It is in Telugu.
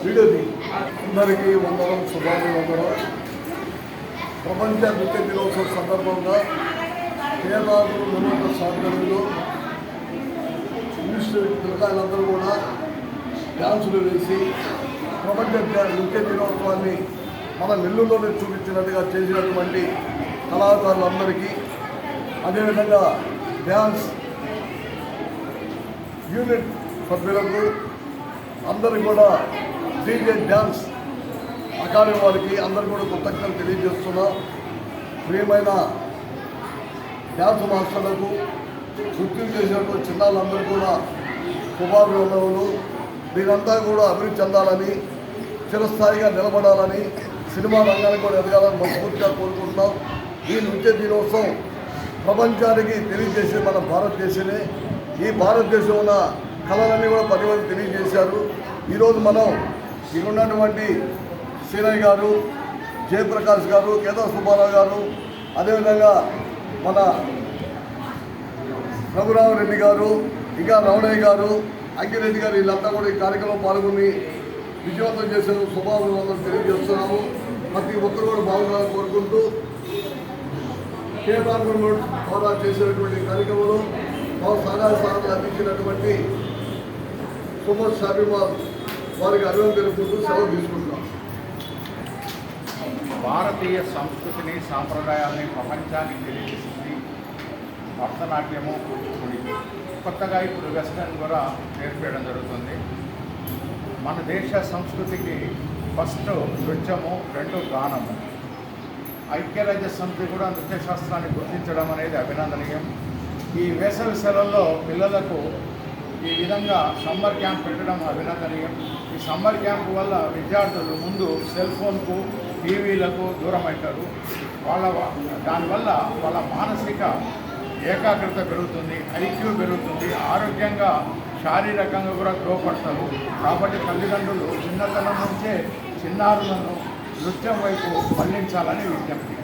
వీడియోది అందరికీ వందనం, శుభాభివందనం. ప్రపంచ నృత్య దినోత్సవం సందర్భంగా కేరళలో నిర్వహణ సాధనలో ఇంగ్లీష్ పిల్లకాయలందరూ కూడా డ్యాన్సులు వేసి ప్రపంచ నృత్య దినోత్సవాన్ని మన నెల్లూరులోనే చూపించినట్టుగా చేసినటువంటి కళాకారులందరికీ, అదేవిధంగా డ్యాన్స్ యూనిట్ సభ్యులకు అందరికీ కూడా డీజే డ్యాన్స్ అకాడమీ వారికి అందరూ కూడా కృతజ్ఞతలు తెలియజేస్తున్నాం. ప్రియమైన డ్యాన్స్ మాస్టర్లకు, నృత్యం చేసినటువంటి చిన్నాళ్ళందరూ కూడా శుభాభివందనలు. దీనంతా కూడా అభివృద్ధి చెందాలని, చిరస్థాయిగా నిలబడాలని, సినిమా రంగానికి కూడా ఎదగాలని మనస్ఫూర్తిగా కోరుకుంటున్నాం. ఈ నృత్య దినోత్సవం ప్రపంచానికి తెలియజేసే మన భారతదేశమే. ఈ భారతదేశం ఉన్న కళలన్నీ కూడా 10 మంది తెలియజేశారు. ఈరోజు మనం ఇక్కడ ఉన్నటువంటి సీనయ్య గారు, జయప్రకాష్ గారు, కేదార్ సుబ్బారావు గారు, అదేవిధంగా మన రఘురామరెడ్డి గారు, ఇంకా రమణయ్య గారు, అంకిరెడ్డి గారు, వీళ్ళంతా కూడా ఈ కార్యక్రమం పాల్గొని విజయవంతం చేసే శుభాభివందనలు తెలియజేస్తున్నాము. ప్రతి ఒక్కరు కూడా బాగుండాలని కోరుకుంటూ కేదార్ ద్వారా చేసినటువంటి కార్యక్రమంలో మాకు సహాయ సహకారాలు అందించినటువంటి సుమోద్ షాబిమాల్ వారికి అభివృద్ధి తెలుపుకుంటూ సెలవు తీసుకుంటున్నాం. భారతీయ సంస్కృతిని, సాంప్రదాయాల్ని ప్రపంచానికి తెలియజేసింది భరతనాట్యము, కూచిపూడి. కొత్తగా ఇప్పుడు వెస్టర్న్ కూడా నేర్పేయడం జరుగుతుంది. మన దేశ సంస్కృతికి ఫస్ట్ నృత్యము, 2 గానము. ఐక్యరాజ్య సమితి కూడా నృత్య శాస్త్రాన్ని గుర్తించడం అనేది అభినందనీయం. ఈ వేసవి సెలవుల్లో పిల్లలకు ఈ విధంగా సమ్మర్ క్యాంప్ పెట్టడం అభినందనీయం. ఈ సమ్మర్ క్యాంప్ వల్ల విద్యార్థులు ముందు సెల్ ఫోన్కు, టీవీలకు దూరం అవుతారు. దానివల్ల వాళ్ళ మానసిక ఏకాగ్రత పెరుగుతుంది, ఐక్యూ పెరుగుతుంది, ఆరోగ్యంగా శారీరకంగా కూడా గ్రో పడతారు. కాబట్టి తల్లిదండ్రులు చిన్నతనం నుంచే చిన్నారులను నృత్యం వైపు మళ్లించాలని విజ్ఞప్తి.